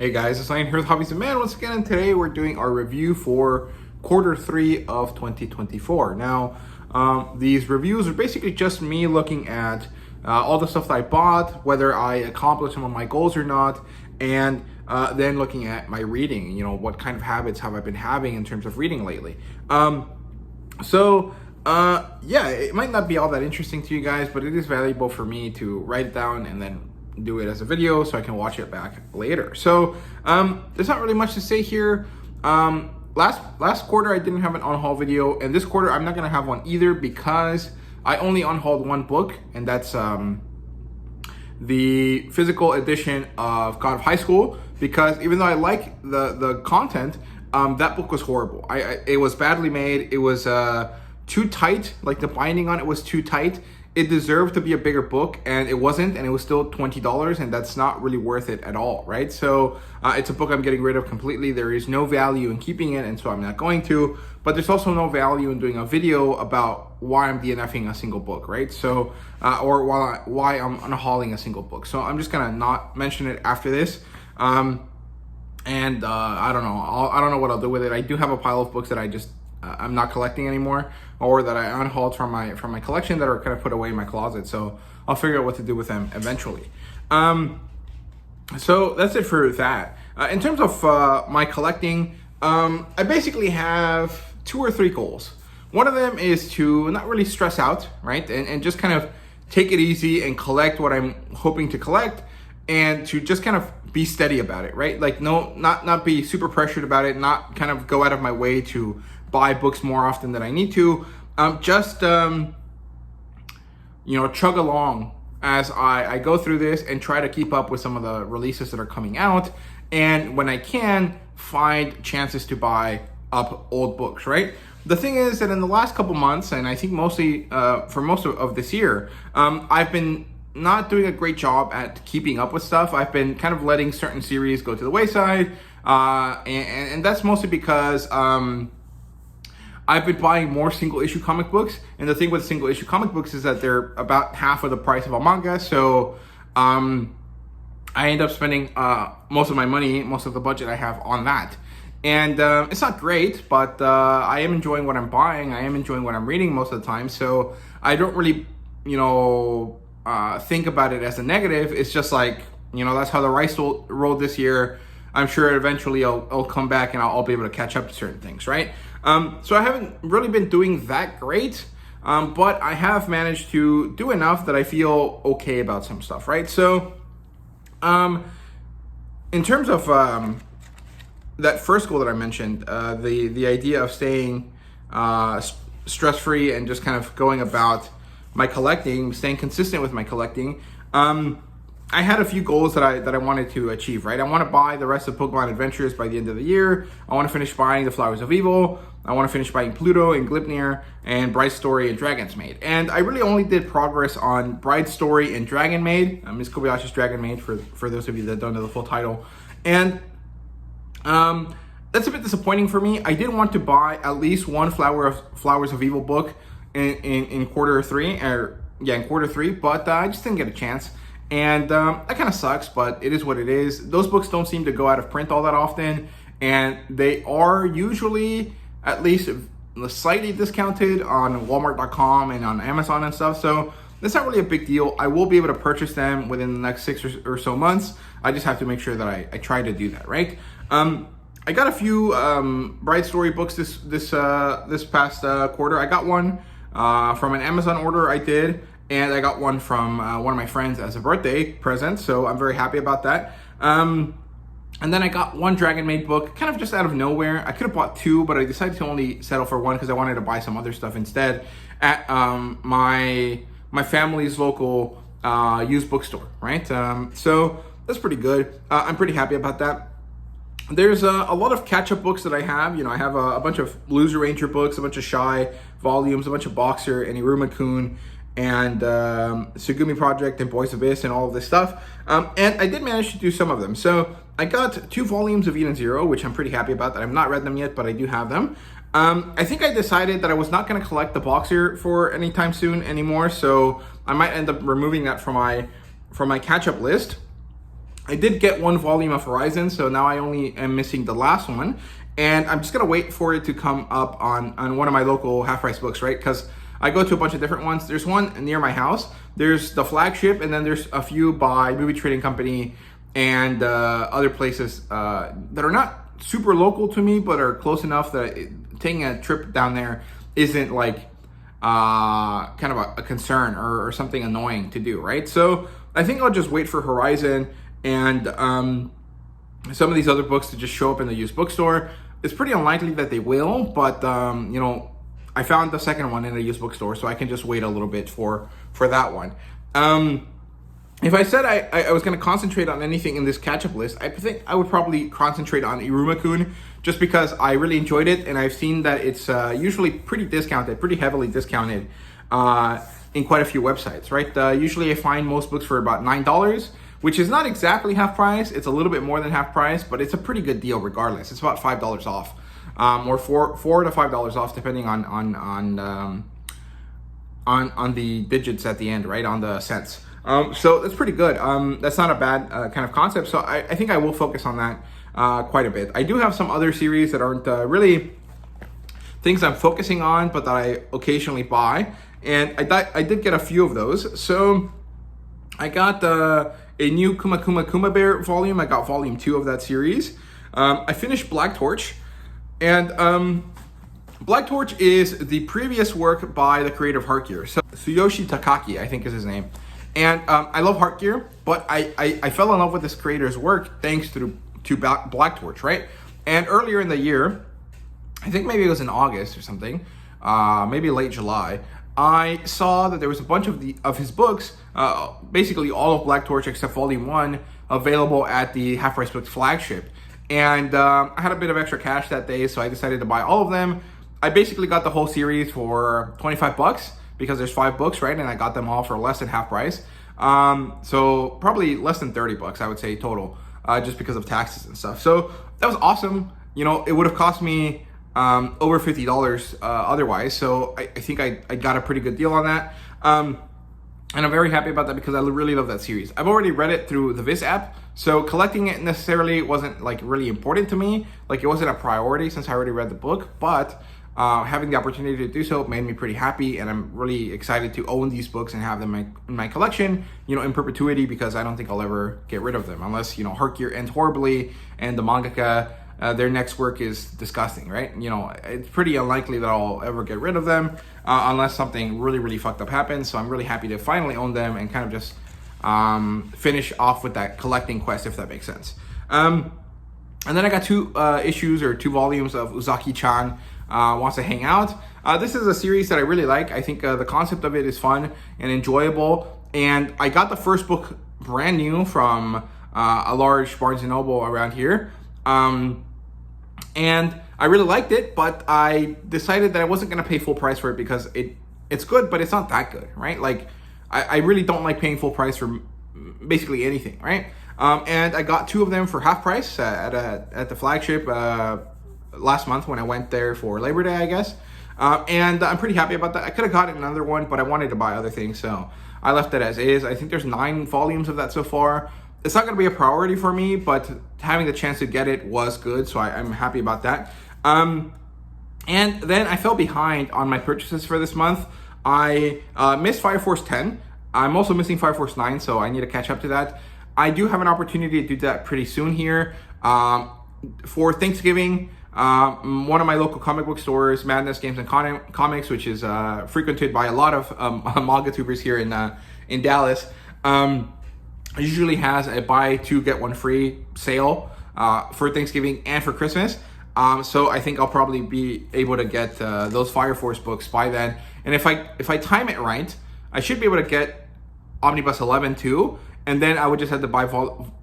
Hey guys, it's Ryan here with HobbiesofaMan once again, and today we're doing our review for Q3 of 2024. Now, these reviews are basically just me looking at all the stuff that I bought, whether I accomplished some of my goals or not, and then looking at my reading. You know, what kind of habits have I been having in terms of reading lately? Yeah, it might not be all that interesting to you guys, but it is valuable for me to write it down and then do it as a video so I can watch it back later. So there's not really much to say here. Last quarter I didn't have an on-haul video, and this quarter I'm not gonna have one either because I only on-hauled one book, and that's the physical edition of God of High School, because even though I like the content, that book was horrible. It was badly made. It was too tight, like the binding on it was too tight. It deserved to be a bigger book, and it wasn't, and it was still $20, and that's not really worth it at all, right? So it's a book I'm getting rid of completely. There is no value in keeping it, and so I'm not going to, but there's also no value in doing a video about why I'm DNFing a single book, right? So, or why I'm unhauling a single book. So I'm just gonna not mention it after this. I don't know. I don't know what I'll do with it. I do have a pile of books that I'm not collecting anymore, or that I unhauled from my collection that are kind of put away in my closet. So I'll figure out what to do with them eventually. So that's it for that. In terms of my collecting, I basically have 2 or 3 goals. One of them is to not really stress out, right? And just kind of take it easy and collect what I'm hoping to collect, and to just kind of be steady about it, right? Like not be super pressured about it, not kind of go out of my way to buy books more often than I need to. Chug along as I go through this and try to keep up with some of the releases that are coming out. And when I can, find chances to buy up old books, right? The thing is that in the last couple months, and I think mostly for most of this year, I've been not doing a great job at keeping up with stuff. I've been kind of letting certain series go to the wayside. And that's mostly because I've been buying more single issue comic books, and the thing with single issue comic books is that they're about half of the price of a manga, so I end up spending most of my money, most of the budget I have on that. And it's not great, but I am enjoying what I'm buying, I am enjoying what I'm reading most of the time, so I don't really, think about it as a negative. It's just like, that's how the rice rolled this year. I'm sure eventually I'll come back and I'll be able to catch up to certain things, right? So I haven't really been doing that great, but I have managed to do enough that I feel okay about some stuff, right? So in terms of that first goal that I mentioned, the idea of staying stress-free and just kind of going about my collecting, staying consistent with my collecting, I had a few goals that I wanted to achieve, right? I want to buy the rest of Pokemon Adventures by the end of the year. I want to finish buying the Flowers of Evil. I want to finish buying Pluto and Gleipnir and Bride's Story and Dragon's Maid. And I really only did progress on Bride's Story and Dragon Maid, Miss Kobayashi's Dragon Maid, for those of you that don't know the full title. And that's a bit disappointing for me. I did want to buy at least one Flowers of Evil book in quarter three, but I just didn't get a chance. And that kind of sucks, but it is what it is. Those books don't seem to go out of print all that often, and they are usually at least slightly discounted on Walmart.com and on Amazon and stuff, so that's not really a big deal. I will be able to purchase them within the next 6 or so months. I just have to make sure that I try to do that, right? I got a few Bride Story books this past quarter. I got one from an Amazon order I did, and I got one from one of my friends as a birthday present, so I'm very happy about that. And then I got one Dragon Maid book, kind of just out of nowhere. I could have bought 2, but I decided to only settle for 1 because I wanted to buy some other stuff instead at my family's local used bookstore, right? So that's pretty good. I'm pretty happy about that. There's a lot of catch-up books that I have. I have a bunch of Loser Ranger books, a bunch of Shy volumes, a bunch of Boxer and Iruma-kun, and Sugumi Project and Boys Abyss and all of this stuff. And I did manage to do some of them. So I got 2 volumes of Eden Zero, which I'm pretty happy about. That I've not read them yet, but I do have them. I think I decided that I was not going to collect the Boxer for any time soon anymore, so I might end up removing that from my catch-up list. I did get one volume of Horizon, so now I only am missing the last one. And I'm just gonna wait for it to come up on one of my local half-price books, right? Because I go to a bunch of different ones. There's one near my house. There's the flagship, and then there's a few by Movie Trading Company and other places that are not super local to me, but are close enough that taking a trip down there isn't like kind of a concern or something annoying to do, right? So I think I'll just wait for Horizon and some of these other books to just show up in the used bookstore. It's pretty unlikely that they will, but you know, I found the second one in a used bookstore, so I can just wait a little bit for that one. If I said I was going to concentrate on anything in this catch-up list, I think I would probably concentrate on Iruma-kun, just because I really enjoyed it, and I've seen that it's usually pretty discounted, pretty heavily discounted in quite a few websites, right? Usually I find most books for about $9, which is not exactly half price. It's a little bit more than half price, but it's a pretty good deal regardless. It's about $5 off, or $4 to $5 off, depending on the digits at the end, right? On the cents. So that's pretty good. That's not a bad kind of concept. So I think I will focus on that quite a bit. I do have some other series that aren't really things I'm focusing on, but that I occasionally buy. And I did get a few of those. So I got a new Kuma Bear volume. I got volume 2 of that series. I finished Black Torch. And Black Torch is the previous work by the creator of Heart Gear. So Tsuyoshi Takaki, I think is his name. And I love Heart Gear, but I fell in love with this creator's work thanks to Black Torch, right? And earlier in the year, I think maybe it was in August or something, maybe late July, I saw that there was a bunch of his books, basically all of Black Torch except Volume 1, available at the Half Price Books flagship. And I had a bit of extra cash that day, so I decided to buy all of them. I basically got the whole series for $25 because there's 5 books, right? And I got them all for less than half price. So probably less than $30, I would say, total, just because of taxes and stuff. So that was awesome. You know, it would have cost me over $50 otherwise. So I think I got a pretty good deal on that. And I'm very happy about that because I really love that series. I've already read it through the Viz app, so collecting it necessarily wasn't like really important to me. Like, it wasn't a priority since I already read the book, but having the opportunity to do so made me pretty happy, and I'm really excited to own these books and have them in my collection, you know, in perpetuity, because I don't think I'll ever get rid of them unless, you know, Heart Gear ends horribly and the mangaka, their next work is disgusting, right? You know, it's pretty unlikely that I'll ever get rid of them unless something really, really fucked up happens. So I'm really happy to finally own them and kind of just finish off with that collecting quest, if that makes sense. And then I got 2 issues or 2 volumes of Uzaki-chan Wants to Hang Out. This is a series that I really like. I think the concept of it is fun and enjoyable. And I got the first book brand new from a large Barnes & Noble around here. And I really liked it, but I decided that I wasn't going to pay full price for it because it's good, but it's not that good, right? Like, I really don't like paying full price for basically anything, right? And I got 2 of them for half price at the flagship last month when I went there for Labor Day, I guess. And I'm pretty happy about that. I could have gotten another one, but I wanted to buy other things, so I left it as is. I think there's 9 volumes of that so far. It's not going to be a priority for me, but having the chance to get it was good, so I'm happy about that. And then I fell behind on my purchases for this month. I missed Fire Force 10. I'm also missing Fire Force 9, so I need to catch up to that. I do have an opportunity to do that pretty soon here. For Thanksgiving, one of my local comic book stores, Madness Games and Comics, which is frequented by a lot of manga tubers here in Dallas, usually has a buy 2 get 1 free sale for Thanksgiving and for Christmas. So I think I'll probably be able to get those Fire Force books by then. And if I time it right, I should be able to get Omnibus 11 too. And then I would just have to buy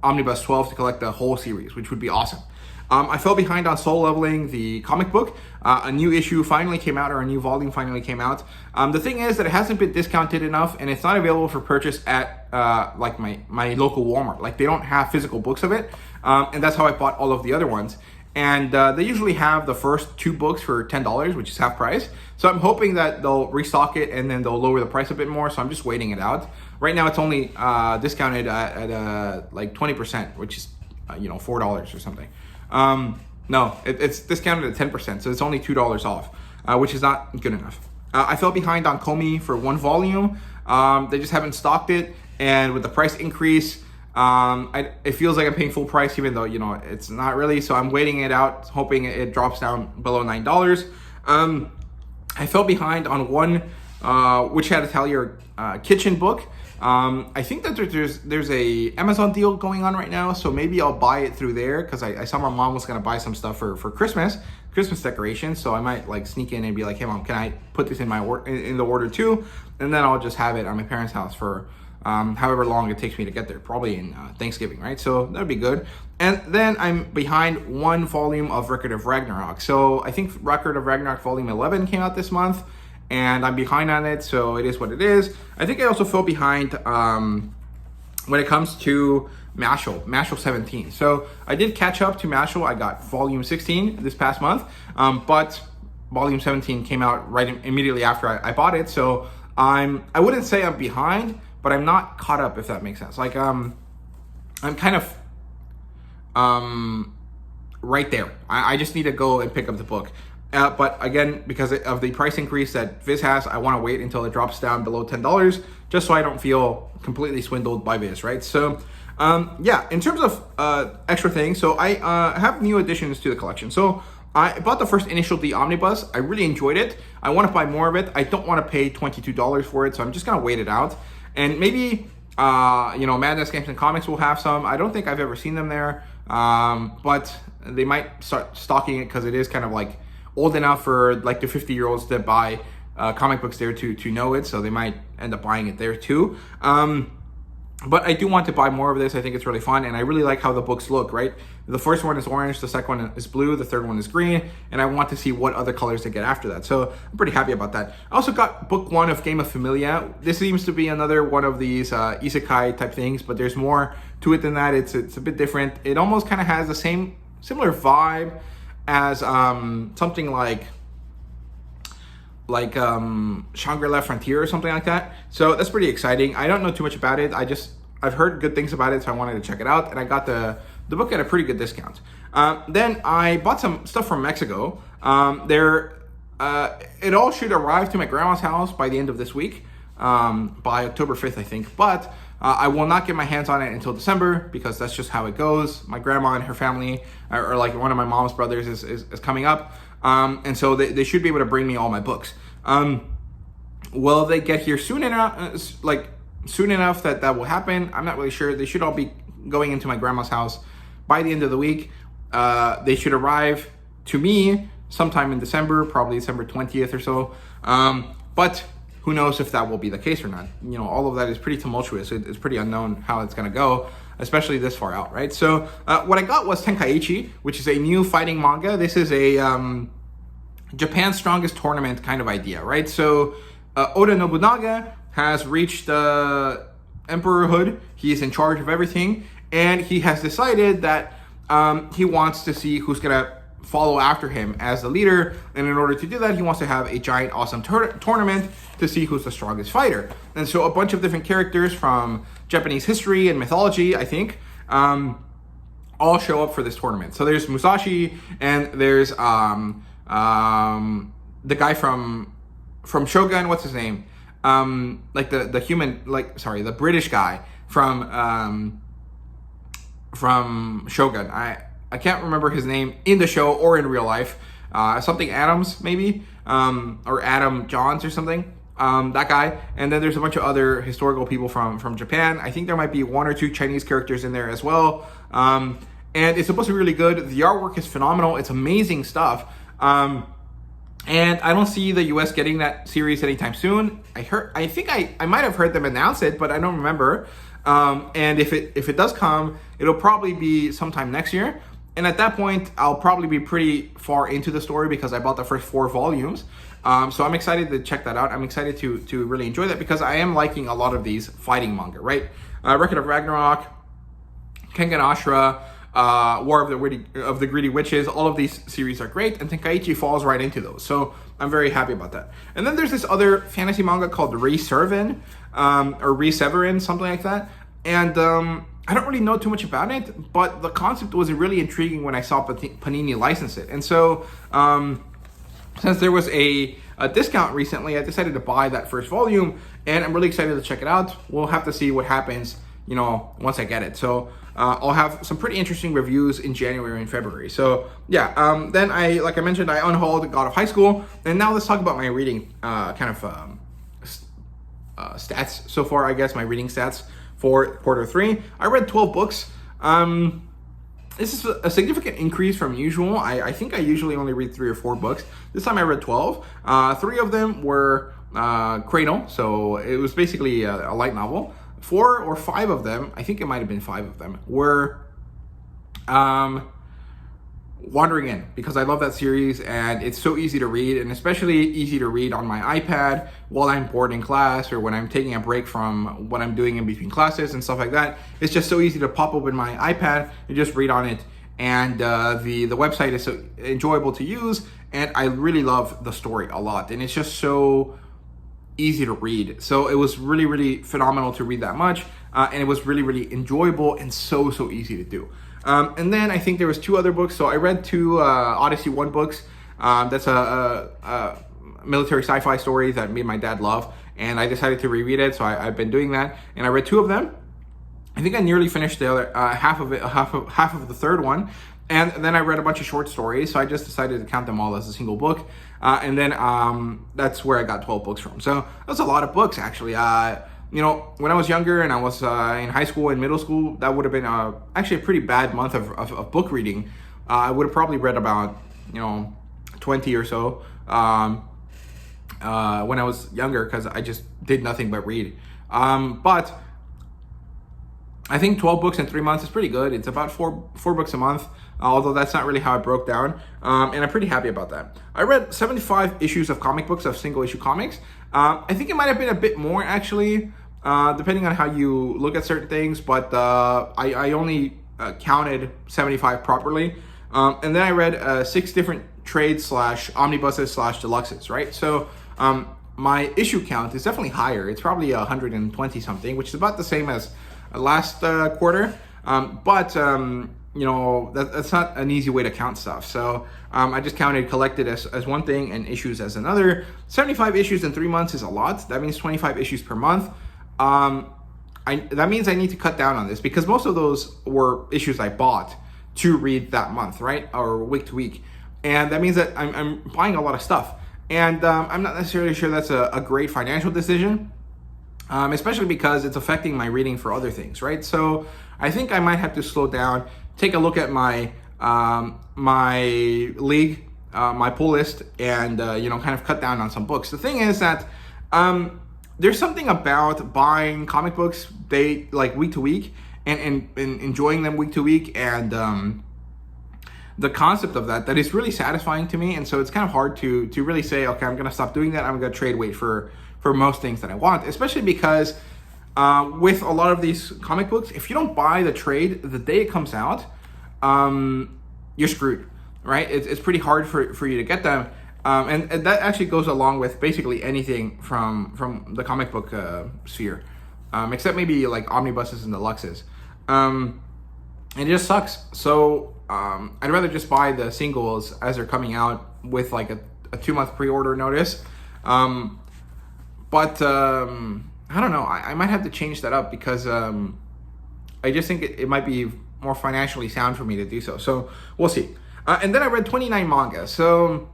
Omnibus 12 to collect the whole series, which would be awesome. I fell behind on Soul Leveling, the comic book. A new issue finally came out, or a new volume finally came out. The thing is that it hasn't been discounted enough, and it's not available for purchase at like my local Walmart. Like, they don't have physical books of it, and that's how I bought all of the other ones. and they usually have the first 2 books for $10, which is half price. So I'm hoping that they'll restock it and then they'll lower the price a bit more. So I'm just waiting it out. Right now it's only discounted at like 20%, which is $4 or something. No, it's discounted at 10%, so it's only $2 off, which is not good enough. I fell behind on Komi for 1 volume. They just haven't stocked it, and with the price increase, it feels like I'm paying full price, even though it's not really. So I'm waiting it out, hoping it drops down below $9. I fell behind on one Witch Hat Atelier kitchen book. I think that there's a Amazon deal going on right now, so maybe I'll buy it through there, because I saw my mom was gonna buy some stuff for Christmas decorations. So I might like sneak in and be like, hey mom, can I put this in the order too? And then I'll just have it at my parents' house for however long it takes me to get there, probably in Thanksgiving, right? So that'd be good. And then I'm behind 1 volume of Record of Ragnarok. So I think Record of Ragnarok volume 11 came out this month, and I'm behind on it, so it is what it is. I think I also fell behind when it comes to Mashal 17. So I did catch up to Mashal. I got volume 16 this past month, but volume 17 came out immediately after I bought it. So I wouldn't say I'm behind, but I'm not caught up, if that makes sense. Like I'm kind of right there. I just need to go and pick up the book. But again, because of the price increase that Viz has, I want to wait until it drops down below $10, just so I don't feel completely swindled by Viz, right? So, yeah, in terms of extra things, so I have new additions to the collection. So I bought the first Initial D Omnibus. I really enjoyed it. I want to buy more of it. I don't want to pay $22 for it, so I'm just going to wait it out. And maybe, Madness Games and Comics will have some. I don't think I've ever seen them there, but they might start stocking it, because it is kind of like old enough for like the 50-year-olds that buy comic books there to know it, so they might end up buying it there too. But I do want to buy more of this. I think it's really fun, and I really like how the books look, right? The first one is orange, the second one is blue, the third one is green, and I want to see what other colors they get after that. So I'm pretty happy about that. I also got book 1 of Game of Familia. This seems to be another one of these isekai type things, but there's more to it than that. It's a bit different. It almost kind of has the similar vibe as something like Shangri-La Frontier or something like that. So that's pretty exciting. I don't know too much about it. I've heard good things about it, so I wanted to check it out, and I got the book at a pretty good discount. Then I bought some stuff from Mexico. It all should arrive to my grandma's house by the end of this week, by October 5th, I think. But I will not get my hands on it until December, because that's just how it goes. My grandma and her family, or like one of my mom's brothers is coming up. And so they should be able to bring me all my books. Will they get here soon enough? Soon enough that will happen? I'm not really sure. They should all be going into my grandma's house by the end of the week. They should arrive to me sometime in December, probably December 20th or so. But who knows if that will be the case or not. All of that is pretty tumultuous. It's pretty unknown how it's going to go, especially this far out, right? So what I got was Tenkaichi, which is a new fighting manga. This is a Japan's Strongest Tournament kind of idea, right? So Oda Nobunaga has reached emperorhood. He is in charge of everything, and he has decided that he wants to see who's going to follow after him as the leader, and in order to do that, he wants to have a giant awesome tournament to see who's the strongest fighter. And so a bunch of different characters from Japanese history and mythology, I think, all show up for this tournament. So there's Musashi, and there's the guy from Shogun, what's his name? The British guy from Shogun. I can't remember his name in the show or in real life. Something Adams, maybe, or Adam Johns or something. That guy. And then there's a bunch of other historical people from Japan. I think there might be 1 or 2 Chinese characters in there as well. And it's supposed to be really good. The artwork is phenomenal. It's amazing stuff. And I don't see the US getting that series anytime soon. I think I might have heard them announce it, but I don't remember. And if it does come, it'll probably be sometime next year. And at that point, I'll probably be pretty far into the story, because I bought the first 4 volumes. So I'm excited to check that out. I'm excited to really enjoy that, because I am liking a lot of these fighting manga, right? Record of Ragnarok, Kengan Ashura, War of the Greedy Witches. All of these series are great, and Tenkaichi falls right into those. So I'm very happy about that. And then there's this other fantasy manga called Reseverin, or Reseverin, something like that. And I don't really know too much about it, but the concept was really intriguing when I saw Panini license it. And so since there was a discount recently, I decided to buy that first volume, and I'm really excited to check it out. We'll have to see what happens, you know, once I get it. So I'll have some pretty interesting reviews in January and February. So yeah, then like I mentioned, I unhauled God of High School, and now let's talk about my reading stats so far. I guess my reading stats for quarter 3. I read 12 books. This is a significant increase from usual. I think I usually only read 3 or 4 books. This time I read 12. 3 of them were Cradle, so it was basically a light novel. 4 or 5 of them, I think it might have been 5 of them, were Wandering In, because I love that series and it's so easy to read, and especially easy to read on my iPad while I'm bored in class or when I'm taking a break from what I'm doing in between classes and stuff like that. It's just so easy to pop open my iPad and just read on it, and the website is so enjoyable to use, and I really love the story a lot, and it's just so easy to read. So it was really, really phenomenal to read that much, and it was really, really enjoyable and so easy to do. And then I think there was 2 other books. So I read 2 Odyssey 1 books. That's a military sci-fi story that me and my dad love, and I decided to reread it. So I've been doing that, and I read 2 of them. I think I nearly finished the other half of the third one, and then I read a bunch of short stories. So I just decided to count them all as a single book, and then that's where I got 12 books from. So that's a lot of books, actually. You know, when I was younger and I was in high school and middle school, that would have been actually a pretty bad month of book reading. I would have probably read about, 20 or so when I was younger, because I just did nothing but read. But I think 12 books in 3 months is pretty good. It's about four books a month, although that's not really how it broke down. And I'm pretty happy about that. I read 75 issues of comic books, of single issue comics. I think it might have been a bit more, actually, depending on how you look at certain things, but I only counted 75 properly. And then I read 6 different trades / omnibuses / deluxes, right? So my issue count is definitely higher. It's probably 120 something, which is about the same as last quarter. But that's not an easy way to count stuff. So I just counted collected as one thing and issues as another. 75 issues in 3 months is a lot. That means 25 issues per month. That means I need to cut down on this, because most of those were issues I bought to read that month, right? Or week to week. And that means that I'm buying a lot of stuff. And I'm not necessarily sure that's a great financial decision, especially because it's affecting my reading for other things, right? So I think I might have to slow down, take a look at my my league, my pull list, and kind of cut down on some books. The thing is that there's something about buying comic books week to week and enjoying them week to week, and the concept of that is really satisfying to me. And so it's kind of hard to really say, okay, I'm gonna stop doing that. I'm gonna trade weight for most things that I want, especially because with a lot of these comic books, if you don't buy the trade the day it comes out, you're screwed, right? It's pretty hard for you to get them. And that actually goes along with basically anything from the comic book sphere, except maybe like omnibuses and deluxes. And it just sucks. So I'd rather just buy the singles as they're coming out with like a 2-month pre-order notice. But I don't know. I might have to change that up, because I just think it might be more financially sound for me to do so. So we'll see. And then I read 29 manga. So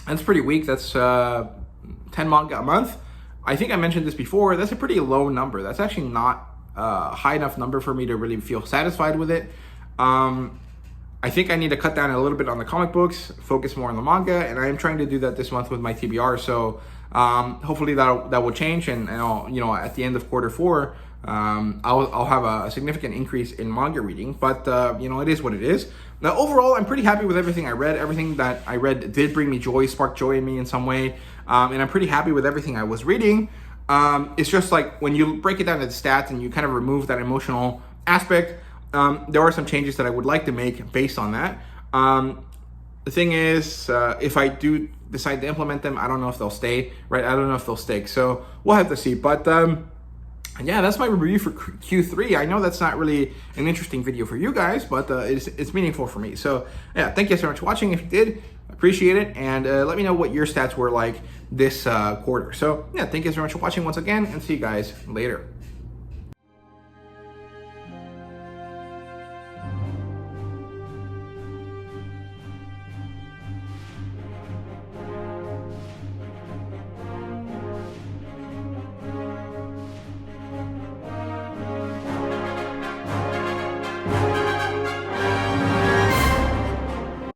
that's pretty weak. That's 10 manga a month. I think I mentioned this before. That's a pretty low number. That's actually not a high enough number for me to really feel satisfied with it. I think I need to cut down a little bit on the comic books, focus more on the manga, and I am trying to do that this month with my TBR. So hopefully that will change, and I'll, at the end of quarter 4, I'll have a significant increase in manga reading. But it is what it is. Now, overall, I'm pretty happy with everything I read. Everything that I read did bring me joy, spark joy in me in some way, and I'm pretty happy with everything I was reading. It's just like when you break it down to the stats and you kind of remove that emotional aspect, there are some changes that I would like to make based on that. The thing is, if I do decide to implement them, I don't know if they'll stay, right? I don't know if they'll stick. So we'll have to see. But yeah, that's my review for Q3. I know that's not really an interesting video for you guys, but it's meaningful for me. So yeah, thank you so much for watching. If you did, appreciate it. And let me know what your stats were like this quarter. So yeah, thank you so much for watching once again, and see you guys later.